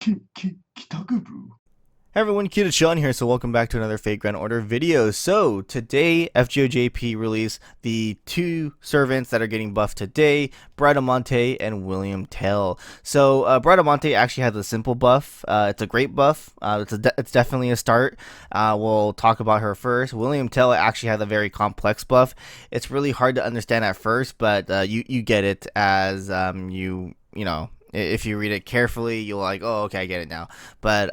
Kitakubu. Hey everyone, KitaSean here, so welcome back to another Fate Grand Order video. So, today, FGOJP released the two servants that are getting buffed today, Bradamante and William Tell. So, Bradamante actually has a simple buff. It's a great buff. It's definitely a start. We'll talk about her first. William Tell actually has a very complex buff. It's really hard to understand at first, but you get it as you know, if you read it carefully, you'll like, oh, okay, I get it now. But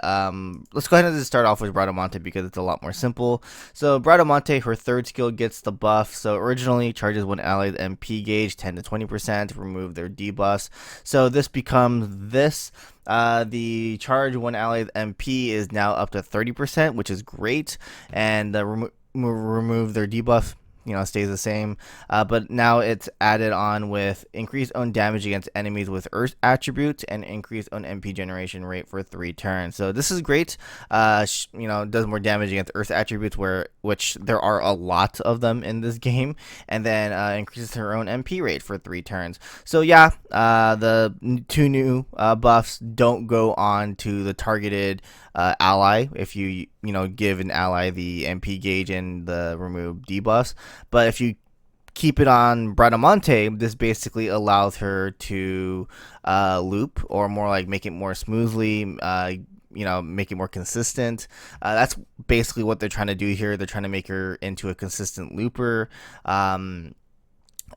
let's go ahead and just start off with Bradamante because it's a lot more simple. So Bradamante, her third skill gets the buff. So originally charges one ally's MP gauge 10 to 20%, remove their debuffs. So this becomes this. The charge one ally's MP is now up to 30%, which is great, and remove their debuff, stays the same, but now it's added on with increased own damage against enemies with earth attributes and increased own MP generation rate for 3 turns. So this is great. Does more damage against earth attributes, which there are a lot of them in this game, and then increases her own MP rate for 3 turns. So yeah, the two new buffs don't go on to the targeted ally if you give an ally the MP gauge and the remove debuffs. But if you keep it on Bradamante, this basically allows her to loop, or more like make it more smoothly, make it more consistent. That's basically what they're trying to do here. They're trying to make her into a consistent looper.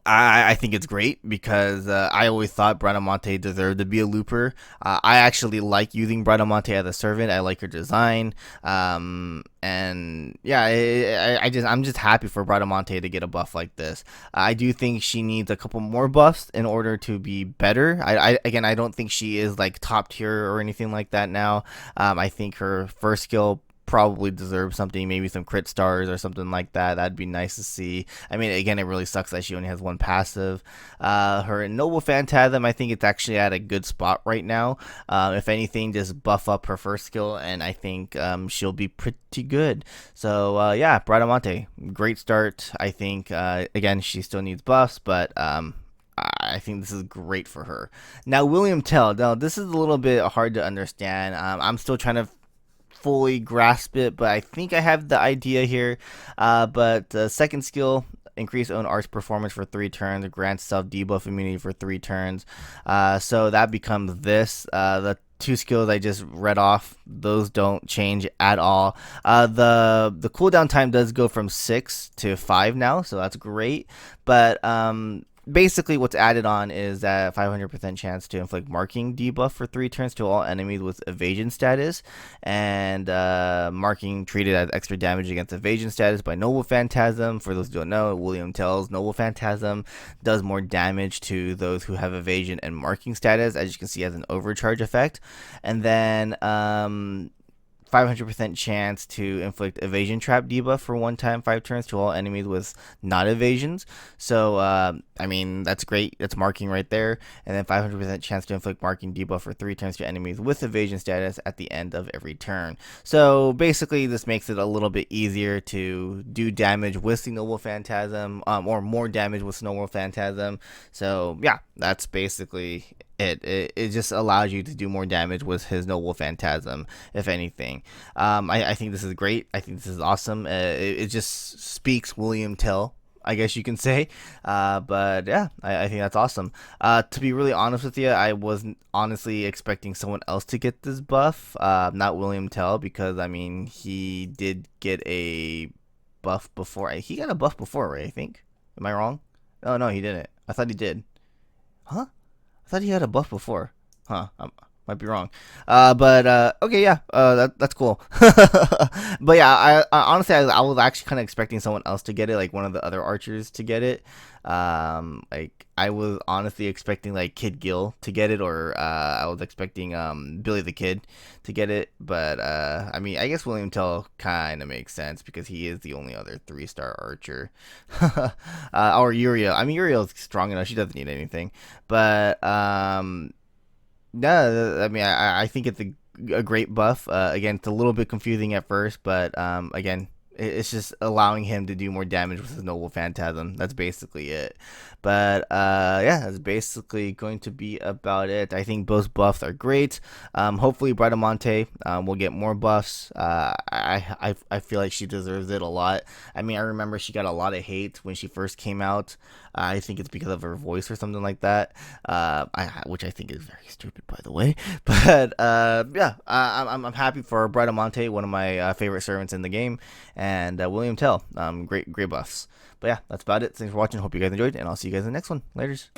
I think it's great because I always thought Bradamante deserved to be a looper. I actually like using Bradamante as a servant. I like her design, and yeah, I'm just happy for Bradamante to get a buff like this. I do think she needs a couple more buffs in order to be better. I don't think she is like top tier or anything like that now. I think her first skill probably deserves something, maybe some crit stars or something like that. That'd be nice to see. I mean, again, it really sucks that she only has one passive. Her Noble Phantasm, I think it's actually at a good spot right now. If anything, just buff up her first skill, and I think she'll be pretty good. So yeah, Bradamante, great start. I think again, she still needs buffs, but I think this is great for her. Now, William Tell. Now, this is a little bit hard to understand. I'm still trying to fully grasp it, but I think I have the idea here. But the second skill, increase own arts performance for 3 turns, grants self debuff immunity for 3 turns. So that becomes this. The two skills I just read off, those don't change at all. The cooldown time does go from 6 to 5 now, so that's great. But basically what's added on is that 500% chance to inflict marking debuff for 3 turns to all enemies with evasion status, and marking treated as extra damage against evasion status by Noble Phantasm. For those who don't know, William Tell's Noble Phantasm does more damage to those who have evasion and marking status, as you can see, as an overcharge effect. And then 500% chance to inflict evasion trap debuff for 1 time 5 turns to all enemies with not evasions. So I mean, that's great. That's marking right there. And then 500% chance to inflict marking debuff for 3 turns to enemies with evasion status at the end of every turn. So basically, this makes it a little bit easier to do damage with the Noble Phantasm, or more damage with Noble Phantasm. So yeah, that's basically it just allows you to do more damage with his Noble Phantasm, if anything. I think this is great. I think this is awesome. It just speaks William Tell, I guess you can say. But yeah, I think that's awesome. To be really honest with you, I was honestly expecting someone else to get this buff, not William Tell, because I mean, he did get a buff before. He got a buff before, right? I think. Am I wrong? Oh no, he didn't. I thought he did. Huh? I thought he had a buff before. Huh? I might be wrong. But okay, yeah. That's cool. But yeah, I honestly, I was actually kind of expecting someone else to get it, like one of the other archers to get it. Like I was honestly expecting like Kid Gill to get it, or I was expecting Billy the Kid to get it. But I mean, I guess William Tell kind of makes sense because he is the only other 3-star archer. Or Uriel. I mean, Uriel's strong enough; she doesn't need anything. But yeah, I mean, I think it's a great buff. Again, it's a little bit confusing at first, but again, It's just allowing him to do more damage with his Noble Phantasm. That's basically it. But yeah, that's basically going to be about it. I think both buffs are great. Hopefully, Bradamante will get more buffs. I feel like she deserves it a lot. I mean, I remember she got a lot of hate when she first came out. I think it's because of her voice or something like that. Which I think is very stupid, by the way. But yeah, I'm happy for Bradamante, one of my favorite servants in the game, and William Tell. Great buffs. But yeah, that's about it. Thanks for watching. Hope you guys enjoyed, and I'll see you guys in the next one. Laters.